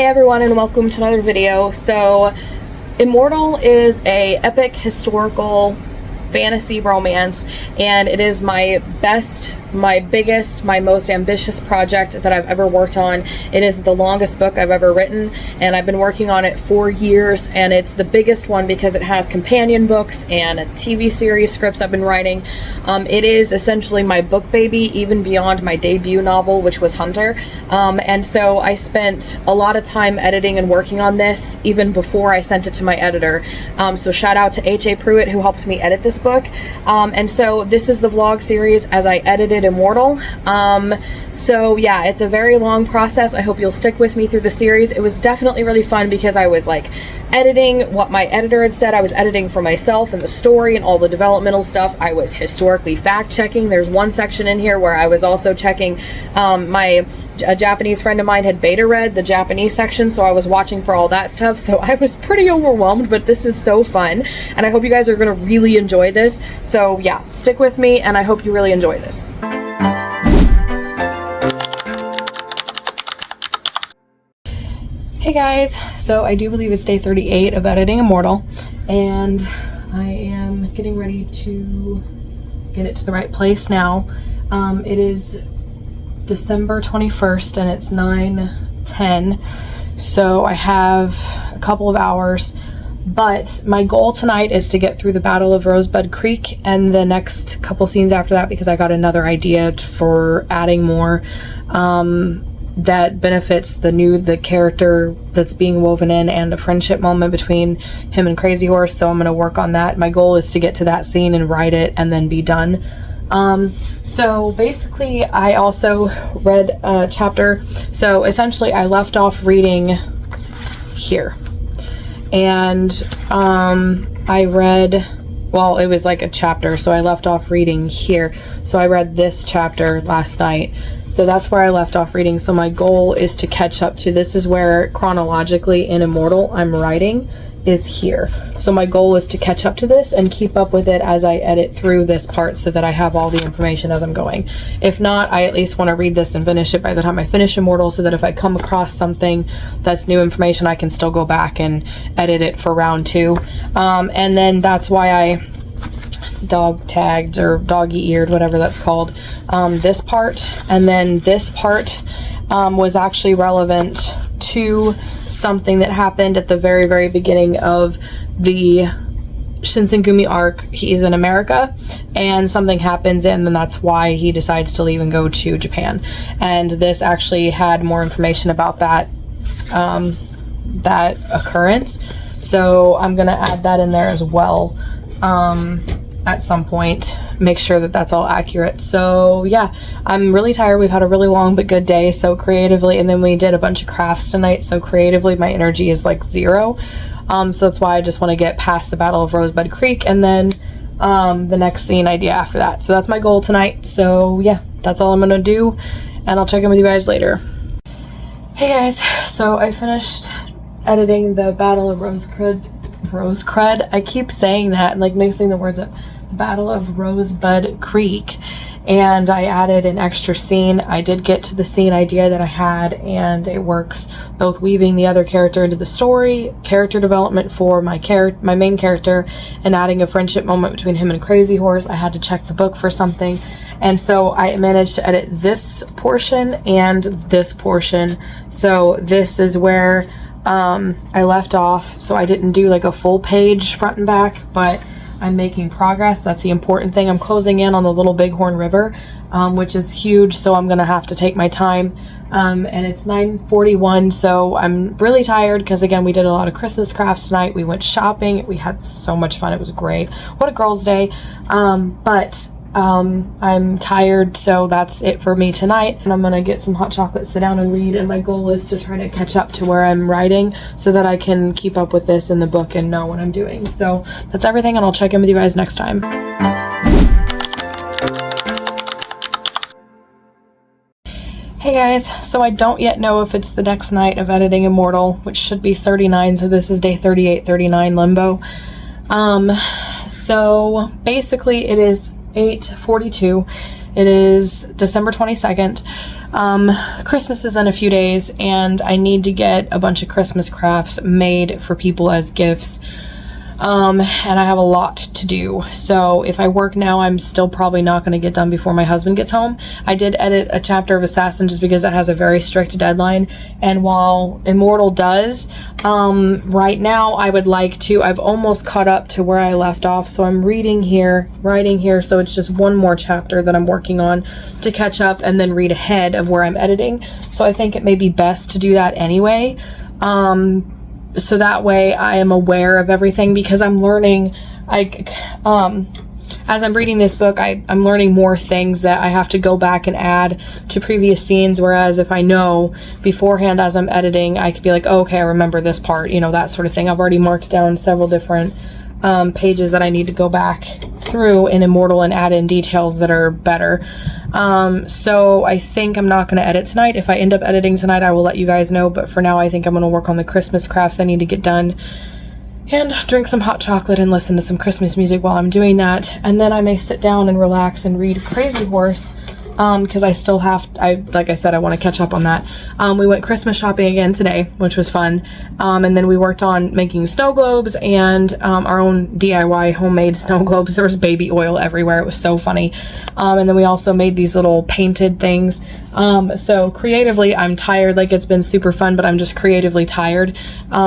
Hey everyone, and welcome to another video. So Immortal is a epic historical fantasy romance, and it is my best, my biggest, my most ambitious project that I've ever worked on. It is the longest book I've ever written, and I've been working on it for years, and it's the biggest one because it has companion books and a TV series scripts I've been writing. It is essentially my book baby, even beyond my debut novel, which was Hunter. And so I spent a lot of time editing and working on this even before I sent it to my editor. So shout out to H.A. Pruitt, who helped me edit this book. And so this is the vlog series as I edited Immortal. So yeah, it's a very long process. I hope you'll stick with me through the series. It was definitely really fun because I was like editing what my editor had said. I was editing for myself and the story and all the developmental stuff. I was historically fact checking. There's one section in here where I was also checking, a Japanese friend of mine had beta read the Japanese section, so I was watching for all that stuff. So I was pretty overwhelmed, but this is so fun, and I hope you guys are going to really enjoy this. So yeah, stick with me, and I hope you really enjoy this. Hey guys, so I do believe it's day 38 of editing Immortal, and I am getting ready to get it to the right place now. It is December 21st and it's 9:10, so I have a couple of hours, but my goal tonight is to get through the Battle of Rosebud Creek and the next couple scenes after that, because I got another idea for adding more that benefits the character that's being woven in, and a friendship moment between him and Crazy Horse. So I'm going to work on that. My goal is to get to that scene and write it and then be done. So basically I also read a chapter. So essentially I left off reading here, and I read, well, it was like a chapter, so I left off reading here. So I read this chapter last night. So that's where I left off reading. So my goal is to catch up to, this is where chronologically in Immortal I'm writing, is here. So my goal is to catch up to this and keep up with it as I edit through this part, so that I have all the information as I'm going. If not, I at least want to read this and finish it by the time I finish Immortal, so that if I come across something that's new information, I can still go back and edit it for round 2. And then that's why I dog tagged or doggy eared, whatever that's called, this part. And then this part was actually relevant to something that happened at the very, very beginning of the Shinsengumi arc. He's in America and something happens, and then that's why he decides to leave and go to Japan. And this actually had more information about that that occurrence, so I'm gonna add that in there as well at some point, make sure that that's all accurate. So yeah, I'm really tired. We've had a really long but good day, so creatively, and then we did a bunch of crafts tonight, so creatively my energy is like 0. So that's why I just want to get past the Battle of Rosebud Creek and then the next scene idea after that. So that's my goal tonight. So yeah, that's all I'm gonna do, and I'll check in with you guys later. Hey guys, so I finished editing the Battle of Rosecrud. I keep saying that and like mixing the words up. Battle of Rosebud Creek, and I added an extra scene. I did get to the scene idea that I had, and it works both weaving the other character into the story, character development for my main character, and adding a friendship moment between him and Crazy Horse. I had to check the book for something, and so I managed to edit this portion and this portion. So this is where I left off. So I didn't do like a full page front and back, but I'm making progress. That's the important thing. I'm closing in on the Little Bighorn River, which is huge, so I'm gonna have to take my time. And it's 9:41, so I'm really tired because again, we did a lot of Christmas crafts tonight. We went shopping. We had so much fun. It was great. What a girls' day. But I'm tired, so that's it for me tonight, and I'm gonna get some hot chocolate, sit down and read, and my goal is to try to catch up to where I'm writing so that I can keep up with this in the book and know what I'm doing. So that's everything, and I'll check in with you guys next time. Hey guys, so I don't yet know if it's the next night of editing Immortal, which should be 39, so this is day 38, 39 limbo. So basically it is 8:42. It is December 22nd. Christmas is in a few days, and I need to get a bunch of Christmas crafts made for people as gifts. And I have a lot to do. So if I work now, I'm still probably not going to get done before my husband gets home. I did edit a chapter of Assassin just because it has a very strict deadline. And while Immortal does, right now I would like to, I've almost caught up to where I left off. So I'm writing here. So it's just one more chapter that I'm working on to catch up and then read ahead of where I'm editing. So I think it may be best to do that anyway. So that way I am aware of everything, because I'm learning, as I'm reading this book, I'm learning more things that I have to go back and add to previous scenes, whereas if I know beforehand as I'm editing, I could be like, oh, okay, I remember this part, that sort of thing. I've already marked down several different pages that I need to go back through in Immortal and add in details that are better. So I think I'm not going to edit tonight. If I end up editing tonight, I will let you guys know, but for now I think I'm going to work on the Christmas crafts I need to get done and drink some hot chocolate and listen to some Christmas music while I'm doing that. And then I may sit down and relax and read Crazy Horse, because I still like I said, I want to catch up on that. We went Christmas shopping again today, which was fun. And then we worked on making snow globes and our own DIY homemade snow globes. There was baby oil everywhere. It was so funny. And then we also made these little painted things. So creatively, I'm tired. Like, it's been super fun, but I'm just creatively tired.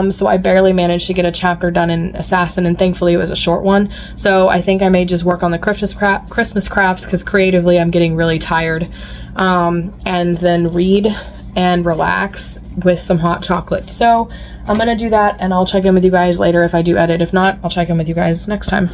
So I barely managed to get a chapter done in Assassin, and thankfully it was a short one. So I think I may just work on the Christmas crafts, because creatively I'm getting really tired. And then read and relax with some hot chocolate. So I'm gonna do that, and I'll check in with you guys later if I do edit. If not, I'll check in with you guys next time.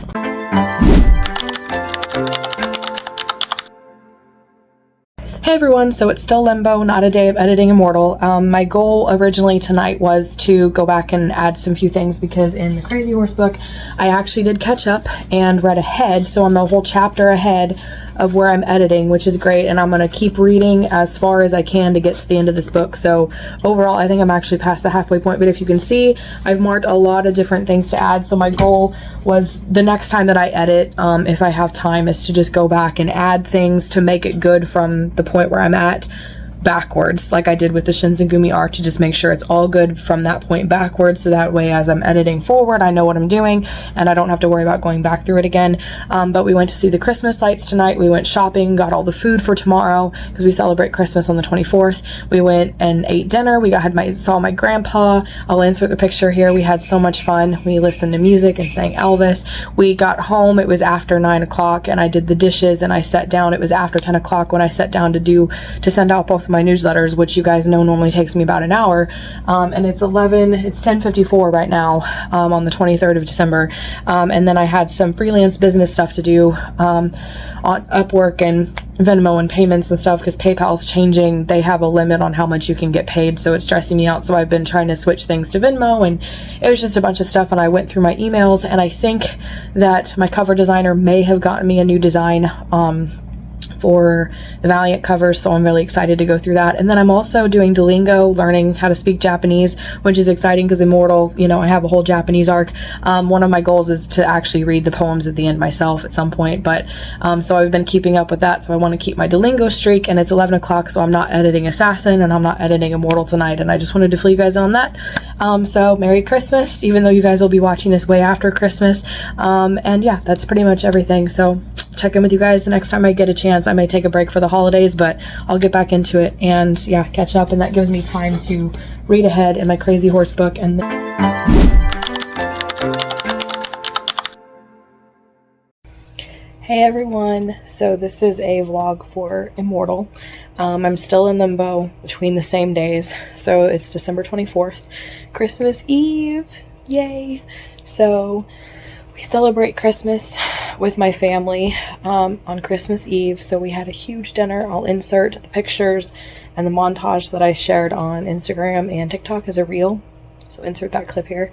Hey everyone, so it's still limbo, not a day of editing Immortal. My goal originally tonight was to go back and add some few things, because in the Crazy Horse book, I actually did catch up and read ahead, so I'm a whole chapter ahead of where I'm editing, which is great, and I'm going to keep reading as far as I can to get to the end of this book. So overall, I think I'm actually past the halfway point, but if you can see, I've marked a lot of different things to add. So my goal was, the next time that I edit, if I have time, is to just go back and add things to make it good from the point where I'm at backwards, like I did with the Shinsengumi arc, to just make sure it's all good from that point backwards, so that way as I'm editing forward, I know what I'm doing and I don't have to worry about going back through it again. But we went to see the Christmas lights tonight. We went shopping, got all the food for tomorrow, because we celebrate Christmas on the 24th. We went and ate dinner. Saw my grandpa. I'll insert the picture here. We had so much fun. We listened to music and sang Elvis. We got home, it was after 9 o'clock, and I did the dishes, and I sat down. It was after 10 o'clock when I sat down to send out both my newsletters, which you guys know normally takes me about an hour, and it's 10:54 right now, on the 23rd of December, and then I had some freelance business stuff to do on Upwork and Venmo and payments and stuff, because PayPal's changing. They have a limit on how much you can get paid, so it's stressing me out. So I've been trying to switch things to Venmo, and it was just a bunch of stuff, and I went through my emails, and I think that my cover designer may have gotten me a new design for the Valiant cover, so I'm really excited to go through that. And then I'm also doing Duolingo, learning how to speak Japanese, which is exciting because Immortal, I have a whole Japanese arc. One of my goals is to actually read the poems at the end myself at some point, but so I've been keeping up with that, so I want to keep my Duolingo streak, and it's 11 o'clock, so I'm not editing Assassin, and I'm not editing Immortal tonight, and I just wanted to fill you guys in on that. So Merry Christmas, even though you guys will be watching this way after Christmas, and yeah, that's pretty much everything. So check in with you guys the next time I get a chance. I may take a break for the holidays, but I'll get back into it and yeah, catch up, and that gives me time to read ahead in my Crazy Horse book. And hey everyone, so this is a vlog for Immortal. I'm still in limbo between the same days, so it's December 24th, Christmas Eve, yay! So we celebrate Christmas with my family on Christmas Eve, so we had a huge dinner. I'll insert the pictures and the montage that I shared on Instagram and TikTok as a reel, so insert that clip here.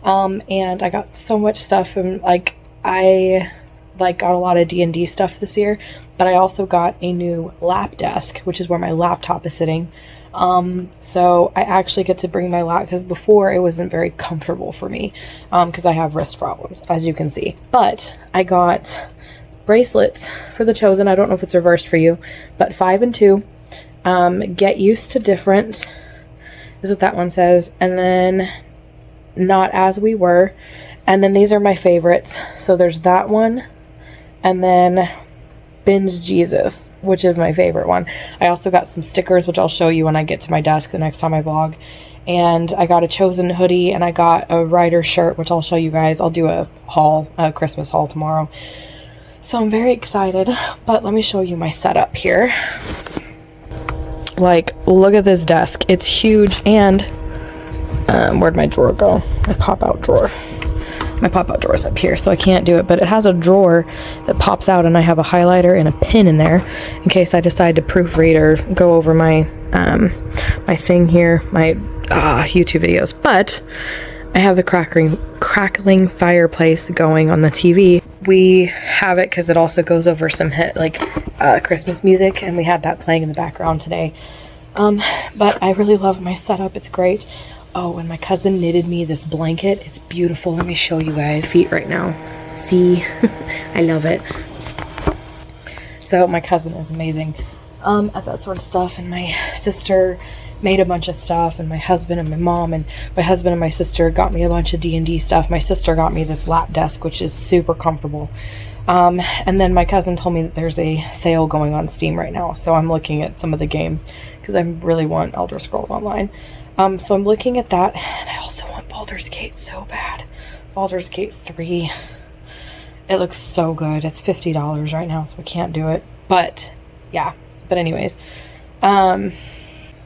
And I got so much stuff, and like I got a lot of D&D stuff this year, but I also got a new lap desk, which is where my laptop is sitting. So I actually get to bring my lap, because before it wasn't very comfortable for me, because I have wrist problems, as you can see. But I got bracelets for the Chosen. I don't know if it's reversed for you, but 5 and 2. Get used to different is what that one says, and then not as we were, and then these are my favorites. So there's that one, and then Binge Jesus, which is my favorite one. I also got some stickers, which I'll show you when I get to my desk the next time I vlog. And I got a Chosen hoodie, and I got a Rider shirt, which I'll show you guys. I'll do a haul, a Christmas haul tomorrow. So I'm very excited, but let me show you my setup here. Like, look at this desk. It's huge, and where'd my drawer go? My pop-out drawer. My pop-out drawer is up here, so I can't do it, but it has a drawer that pops out, and I have a highlighter and a pen in there in case I decide to proofread or go over my my thing here, my YouTube videos. But I have the crackling fireplace going on the TV. We have it because it also goes over some Christmas music, and we had that playing in the background today. But I really love my setup. It's great. Oh, and my cousin knitted me this blanket. It's beautiful. Let me show you guys feet right now. See? I love it. So my cousin is amazing at that sort of stuff, and my sister made a bunch of stuff, and my husband and my mom and my husband and my sister got me a bunch of D&D stuff. My sister got me this lap desk, which is super comfortable. And then my cousin told me that there's a sale going on Steam right now, so I'm looking at some of the games because I really want Elder Scrolls Online. So I'm looking at that, and I also want Baldur's Gate so bad. Baldur's Gate 3. It looks so good. It's $50 right now, so I can't do it. But, yeah. But anyways.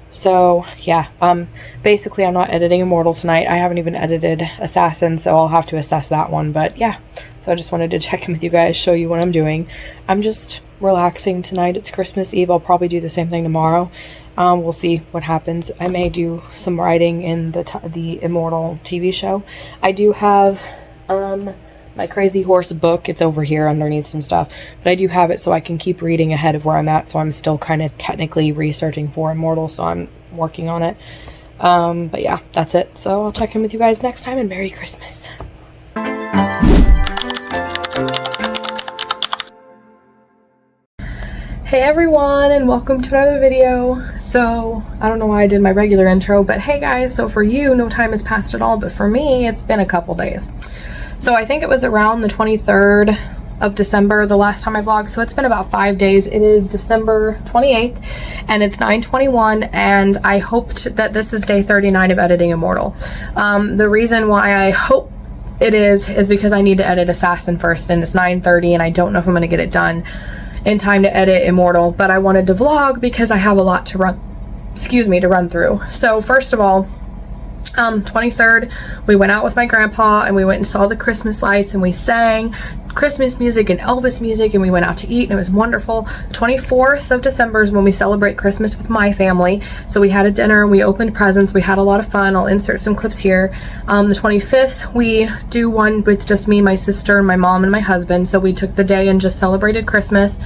So, yeah. Basically, I'm not editing Immortal tonight. I haven't even edited Assassin, so I'll have to assess that one. But, yeah. So I just wanted to check in with you guys, show you what I'm doing. I'm just relaxing tonight. It's Christmas Eve. I'll probably do the same thing tomorrow. We'll see what happens. I may do some writing in the Immortal TV show. I do have my Crazy Horse book. It's over here underneath some stuff, but I do have it so I can keep reading ahead of where I'm at. So I'm still kind of technically researching for Immortal, so I'm working on it. But yeah, that's it. So I'll check in with you guys next time, and Merry Christmas. Hey everyone, and welcome to another video. So I don't know why I did my regular intro, but hey guys, so for you, no time has passed at all, but for me, it's been a couple days. So I think it was around the 23rd of December the last time I vlogged, so it's been about 5 days. It is December 28th, and it's 9:21, and I hoped that this is day 39 of editing Immortal. The reason why I hope it is because I need to edit Assassin first, and it's 9:30, and I don't know if I'm going to get it done in time to edit Immortal, but I wanted to vlog because I have a lot to run through. So first of all, 23rd, we went out with my grandpa, and we went and saw the Christmas lights, and we sang Christmas music and Elvis music, and we went out to eat, and it was wonderful. 24th of December is when we celebrate Christmas with my family, so we had a dinner, we opened presents, we had a lot of fun. I'll insert some clips here. The 25th, we do one with just me, my sister, my mom, and my husband, so we took the day and just celebrated Christmas.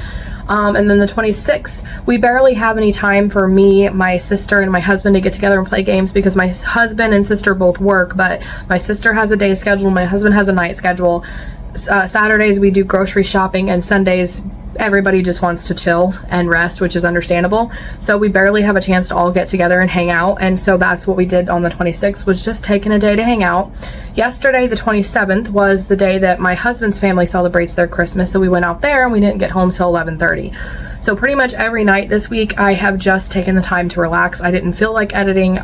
And then the 26th, we barely have any time for me, my sister, and my husband to get together and play games because my husband and sister both work, but my sister has a day schedule, my husband has a night schedule. Saturdays we do grocery shopping, and Sundays everybody just wants to chill and rest, which is understandable. So we barely have a chance to all get together and hang out, and so that's what we did on the 26th, was just taking a day to hang out. Yesterday, the 27th, was the day that my husband's family celebrates their Christmas, so we went out there, and we didn't get home till 11:30. So pretty much every night this week I have just taken the time to relax. I didn't feel like editing.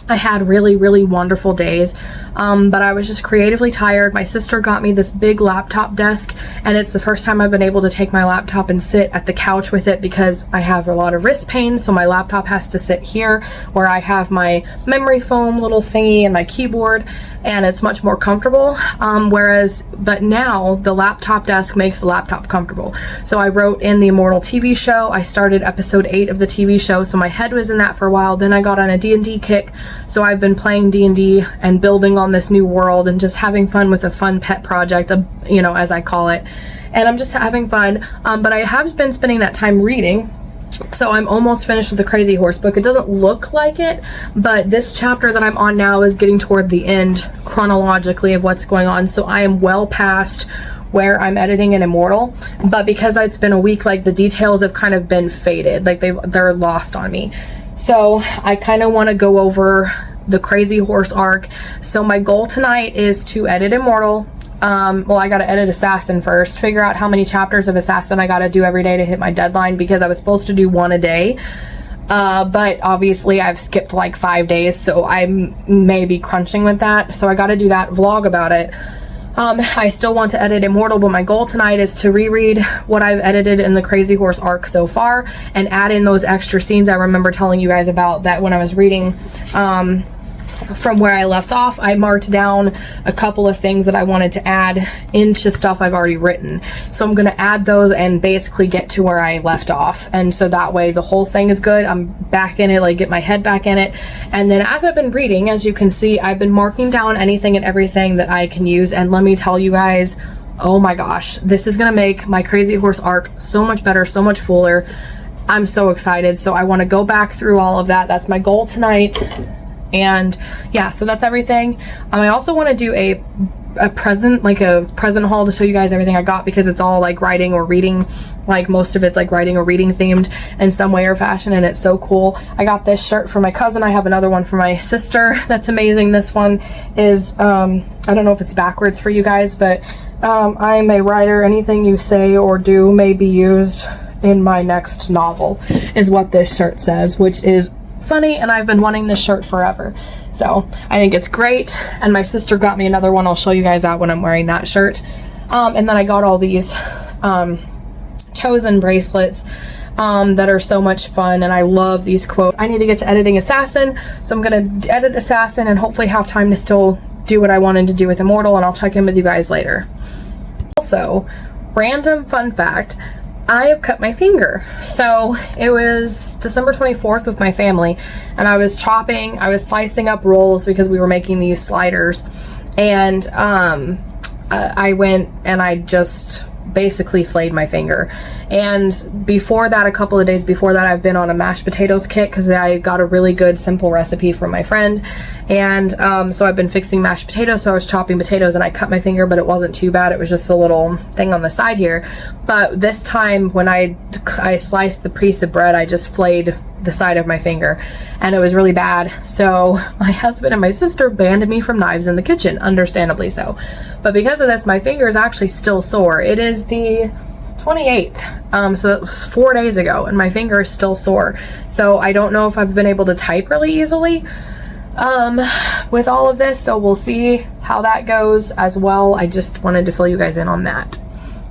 I had really, really wonderful days, but I was just creatively tired. My sister got me this big laptop desk, and it's the first time I've been able to take my laptop and sit at the couch with it because I have a lot of wrist pain, so my laptop has to sit here where I have my memory foam little thingy and my keyboard, and it's much more comfortable. But now the laptop desk makes the laptop comfortable. So I wrote in the Immortal TV show. I started episode 8 of the TV show, so my head was in that for a while. Then I got on a D&D kick, So I've been playing D&D and building on this new world and just having fun with a fun pet project, you know, as I call it. And I'm just having fun. But I have been spending that time reading. So I'm almost finished with the Crazy Horse book. It doesn't look like it, but this chapter that I'm on now is getting toward the end chronologically of what's going on. So I am well past where I'm editing in Immortal, but because it's been a week, like the details have kind of been faded, like they're lost on me. So I kind of want to go over the Crazy Horse arc. So my goal tonight is to edit Immortal. Well, I gotta edit Assassin first, figure out how many chapters of Assassin I gotta do every day to hit my deadline, because I was supposed to do one a day. But obviously I've skipped like 5 days, so I may be crunching with that. So I gotta do that vlog about it. I still want to edit Immortal, but my goal tonight is to reread what I've edited in the Crazy Horse arc so far and add in those extra scenes I remember telling you guys about that when I was reading, from where I left off. I marked down a couple of things that I wanted to add into stuff I've already written. So I'm going to add those and basically get to where I left off. And so that way the whole thing is good. I'm back in it, like get my head back in it. And then as I've been reading, as you can see, I've been marking down anything and everything that I can use. And let me tell you guys, oh my gosh, this is going to make my Crazy Horse arc so much better, so much fuller. I'm so excited. So I want to go back through all of that. That's my goal tonight. And yeah, so that's everything. I also want to do a present, like a present haul to show you guys everything I got, because it's all like writing or reading, like most of it's like writing or reading themed in some way or fashion, and it's so cool. I got this shirt for my cousin. I have another one for my sister that's amazing. This one is I don't know if it's backwards for you guys, but I'm a writer. Anything you say or do may be used in my next novel, is what this shirt says, which is funny, and I've been wanting this shirt forever. So I think it's great. And my sister got me another one. I'll show you guys that when I'm wearing that shirt. And then I got all these chosen bracelets that are so much fun, and I love these quotes. I need to get to editing Assassin, so I'm gonna edit Assassin and hopefully have time to still do what I wanted to do with Immortal, and I'll check in with you guys later. Also, random fun fact, I have cut my finger. So it was December 24th with my family, and I was slicing up rolls because we were making these sliders, and I went and I just basically flayed my finger. And before that, a couple of days before that, I've been on a mashed potatoes kick because I got a really good simple recipe from my friend. And so I've been fixing mashed potatoes. So I was chopping potatoes and I cut my finger, but it wasn't too bad. It was just a little thing on the side here. But this time when I sliced the piece of bread, I just flayed the side of my finger, and it was really bad. So my husband and my sister banned me from knives in the kitchen, understandably so. But because of this, my finger is actually still sore. It is the 28th, so that was 4 days ago, and my finger is still sore. So I don't know if I've been able to type really easily with all of this, so we'll see how that goes as well. I just wanted to fill you guys in on that.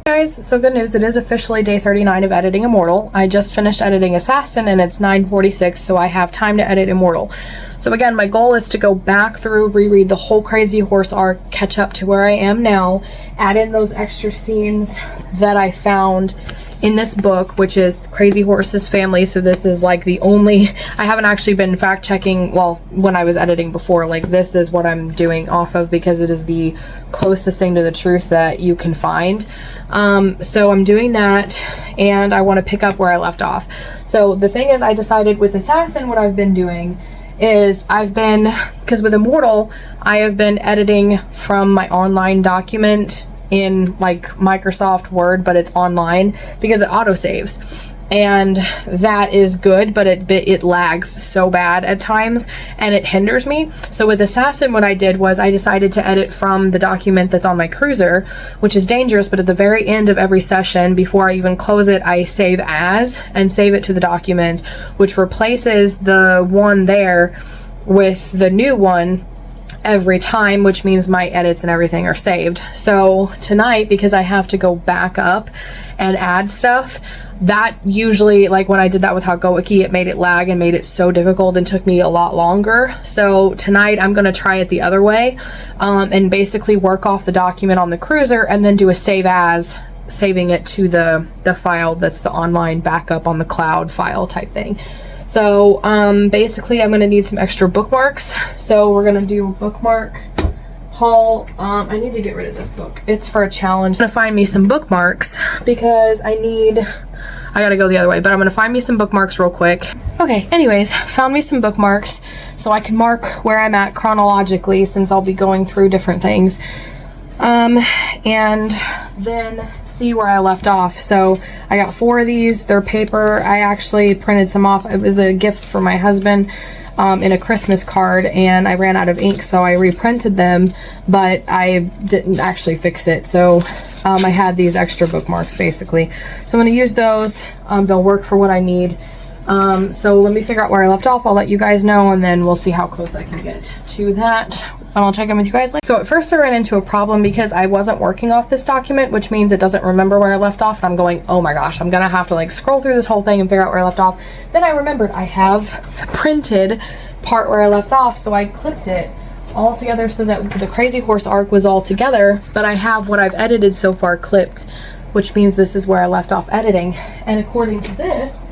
Guys, so good news, it is officially day 39 of editing Immortal. I just finished editing Assassin and it's 9:46, so I have time to edit Immortal. So again, my goal is to go back through, reread the whole Crazy Horse arc, catch up to where I am now, add in those extra scenes that I found in this book, which is Crazy Horse's family. So this is like the only, I haven't actually been fact checking, well, when I was editing before, like this is what I'm doing off of because it is the closest thing to the truth that you can find. So I'm doing that, and I want to pick up where I left off. So the thing is, I decided with Assassin, what I've been doing is because with Immortal, I have been editing from my online document in like Microsoft Word, but it's online because it autosaves. And that is good, but it lags so bad at times and it hinders me. So with Assassin, what I did was I decided to edit from the document that's on my cruiser, which is dangerous, but at the very end of every session, before I even close it, I save as and save it to the documents, which replaces the one there with the new one every time, which means my edits and everything are saved. So tonight, because I have to go back up and add stuff, that usually, like when I did that with Hagowiki, it made it lag and made it so difficult and took me a lot longer. So tonight I'm going to try it the other way, and basically work off the document on the cruiser and then do a save as, saving it to the file that's the online backup on the cloud file type thing. So basically I'm going to need some extra bookmarks. So we're going to do a bookmark haul. I need to get rid of this book. It's for a challenge. I'm going to find me some bookmarks because I gotta go the other way, but I'm gonna find me some bookmarks real quick. Okay, anyways, found me some bookmarks so I can mark where I'm at chronologically, since I'll be going through different things. And then see where I left off. So I got 4 of these. They're paper. I actually printed some off. It was a gift for my husband in a Christmas card, and I ran out of ink, so I reprinted them, but I didn't actually fix it. So I had these extra bookmarks basically. So I'm going to use those. They'll work for what I need. So let me figure out where I left off. I'll let you guys know, and then we'll see how close I can get to that. And I'll check in with you guys later. So at first I ran into a problem because I wasn't working off this document, which means it doesn't remember where I left off. And I'm going, oh my gosh, I'm gonna have to like scroll through this whole thing and figure out where I left off. Then I remembered I have the printed part where I left off, so I clipped it all together so that the Crazy Horse arc was all together, but I have what I've edited so far clipped, which means this is where I left off editing. And according to this,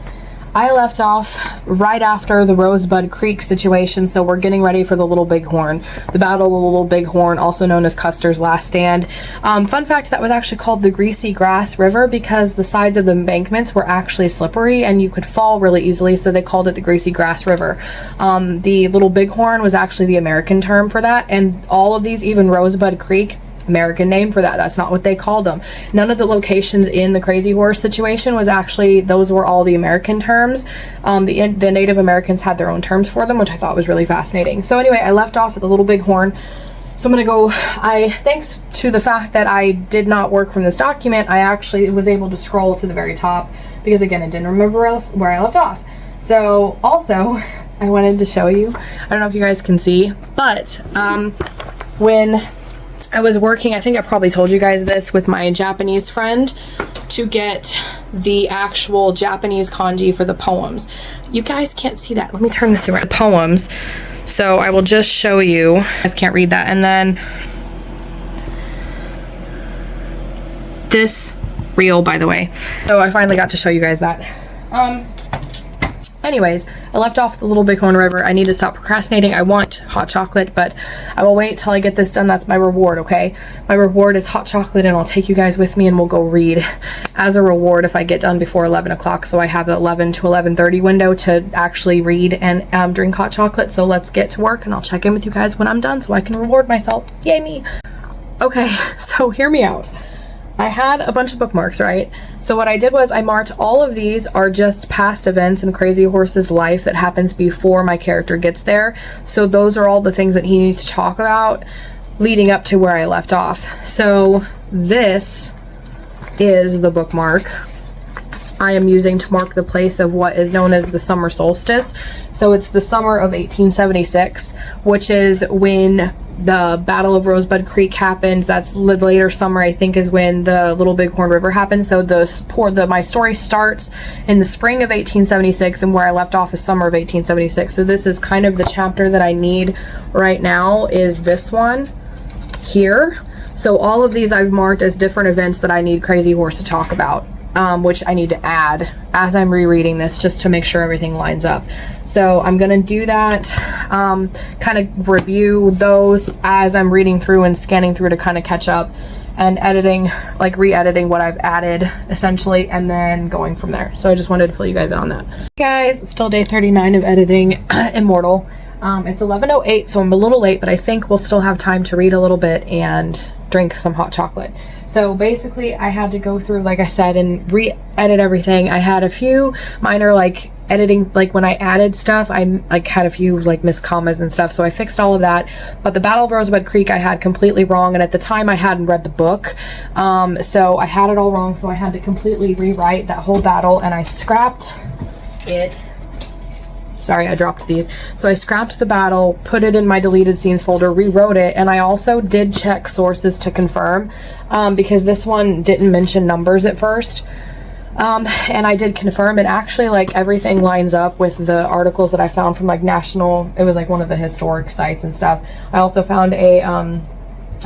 I left off right after the Rosebud Creek situation, so we're getting ready for the Little Bighorn. The Battle of the Little Bighorn, also known as Custer's Last Stand. Fun fact, that was actually called the Greasy Grass River because the sides of the embankments were actually slippery and you could fall really easily, so they called it the Greasy Grass River. The Little Bighorn was actually the American term for that, and all of these, even Rosebud Creek, American name for that. That's not what they called them. None of the locations in the Crazy Horse situation was actually, those were all the American terms. The Native Americans had their own terms for them, which I thought was really fascinating. So anyway, I left off at the Little Bighorn. So I'm gonna go, thanks to the fact that I did not work from this document, I actually was able to scroll to the very top because again, I didn't remember where I left off. So also, I wanted to show you, I don't know if you guys can see, but when I was working, I think I probably told you guys this, with my Japanese friend to get the actual Japanese kanji for the poems. You guys can't see that. Let me turn this around. Poems. So I will just show you. You guys can't read that. And then this reel, by the way. So I finally got to show you guys that. Anyways, I left off at the Little Bighorn River. I need to stop procrastinating. I want hot chocolate, but I will wait till I get this done. That's my reward, okay? My reward is hot chocolate, and I'll take you guys with me and we'll go read as a reward if I get done before 11 o'clock. So I have the 11 to 11:30 window to actually read and drink hot chocolate. So let's get to work, and I'll check in with you guys when I'm done so I can reward myself. Yay me! Okay, so hear me out. I had a bunch of bookmarks, right? So what I did was I marked all of these are just past events in Crazy Horse's life that happens before my character gets there. So those are all the things that he needs to talk about leading up to where I left off. So this is the bookmark I am using to mark the place of what is known as the summer solstice. So it's the summer of 1876, which is when the Battle of Rosebud Creek happened. That's later summer, I think, is when the Little Bighorn River happened. So my story starts in the spring of 1876, and where I left off is summer of 1876. So this is kind of the chapter that I need right now, is this one here. So all of these I've marked as different events that I need Crazy Horse to talk about. Which I need to add as I'm rereading this, just to make sure everything lines up. So I'm gonna do that, kind of review those as I'm reading through and scanning through to kind of catch up, and editing, like re-editing what I've added essentially, and then going from there. So I just wanted to fill you guys in on that. Guys, it's still day 39 of editing Immortal. It's 11:08, so I'm a little late, but I think we'll still have time to read a little bit and drink some hot chocolate. So basically I had to go through, like I said, and re-edit everything. I had a few minor like editing, like when I added stuff, I like had a few like missed commas and stuff, so I fixed all of that. But the Battle of Rosebud Creek I had completely wrong, and at the time I hadn't read the book, so I had it all wrong, so I had to completely rewrite that whole battle, and I scrapped it. Sorry, I dropped these. So I scrapped the battle, put it in my deleted scenes folder, rewrote it, and I also did check sources to confirm, because this one didn't mention numbers at first. And I did confirm, and actually like everything lines up with the articles that I found from like national, it was like one of the historic sites and stuff. I also found a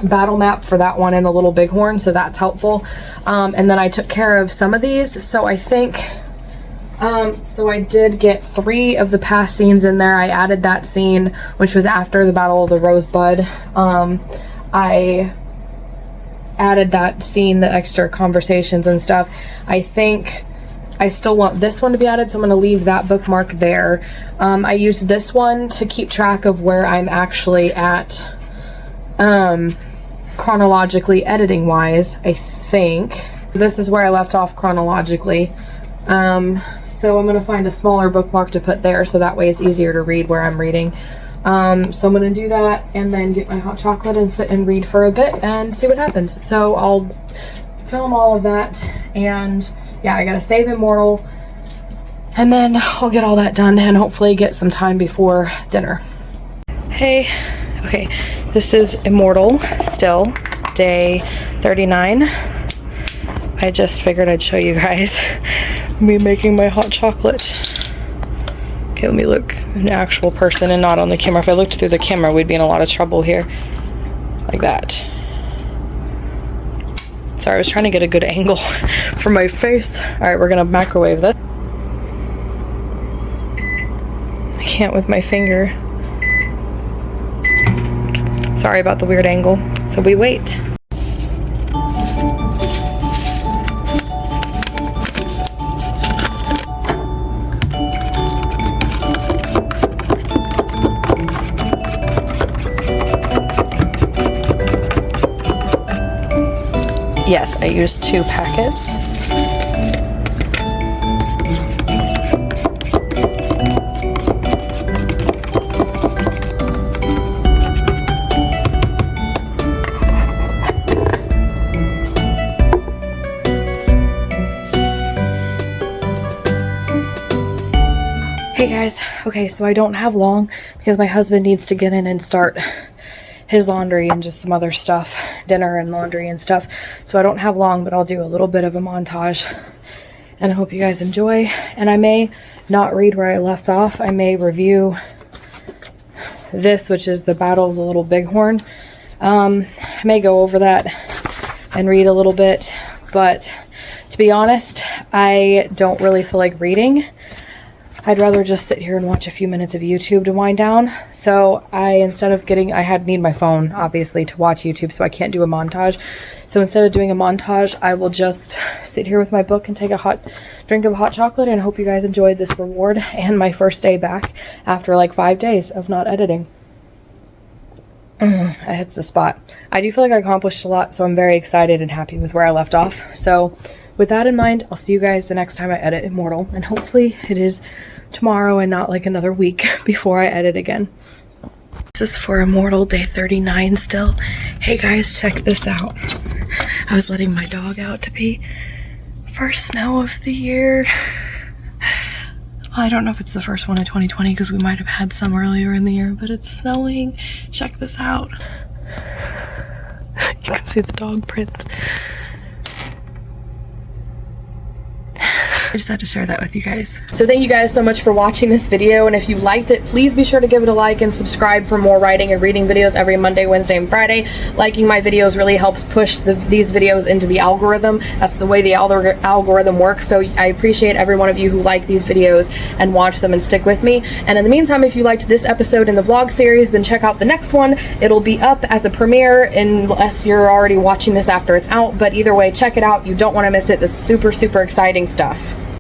battle map for that one in the Little Bighorn, so that's helpful. And then I took care of some of these, so I think So I did get 3 of the past scenes in there. I added that scene, which was after the Battle of the Rosebud. I added that scene, the extra conversations and stuff. I think I still want this one to be added, so I'm going to leave that bookmark there. I used this one to keep track of where I'm actually at chronologically, editing wise. I think this is where I left off chronologically. So I'm going to find a smaller bookmark to put there, so that way it's easier to read where I'm reading. So I'm going to do that and then get my hot chocolate and sit and read for a bit and see what happens. So I'll film all of that, and yeah, I got to save Immortal, and then I'll get all that done and hopefully get some time before dinner. Hey, okay, this is Immortal still, day 39. I just figured I'd show you guys me making my hot chocolate. Okay, let me look an actual person and not on the camera. If I looked through the camera, we'd be in a lot of trouble here. Like that. Sorry, I was trying to get a good angle for my face. Alright, we're gonna microwave this. I can't with my finger. Sorry about the weird angle. So we wait. Yes, I used 2 packets. Hey guys, okay, so I don't have long because my husband needs to get in and start his laundry and just some other stuff, dinner and laundry and stuff. So I don't have long, but I'll do a little bit of a montage, and I hope you guys enjoy. And I may not read where I left off. I may review this, which is the Battle of the Little Bighorn. I may go over that and read a little bit, but to be honest, I don't really feel like reading. I'd rather just sit here and watch a few minutes of YouTube to wind down. So instead of I need my phone, obviously, to watch YouTube, so I can't do a montage. So instead of doing a montage, I will just sit here with my book and take a hot drink of hot chocolate, and hope you guys enjoyed this reward and my first day back after like 5 days of not editing. I hit the spot. I do feel like I accomplished a lot, so I'm very excited and happy with where I left off. So with that in mind, I'll see you guys the next time I edit Immortal, and hopefully it is tomorrow and not like another week before I edit again. This is for Immortal day 39 still. Hey guys, check this out. I was letting my dog out to pee. First snow of the year. I don't know if it's the first one of 2020 because we might have had some earlier in the year, but it's snowing. Check this out. You can see the dog prints. I just had to share that with you guys. So thank you guys so much for watching this video, and if you liked it, please be sure to give it a like and subscribe for more writing and reading videos every Monday, Wednesday, and Friday. Liking my videos really helps push these videos into the algorithm. That's the way the algorithm works, so I appreciate every one of you who like these videos and watch them and stick with me. And in the meantime, if you liked this episode in the vlog series, then check out the next one. It'll be up as a premiere unless you're already watching this after it's out, but either way, check it out. You don't want to miss it. This super, super exciting stuff.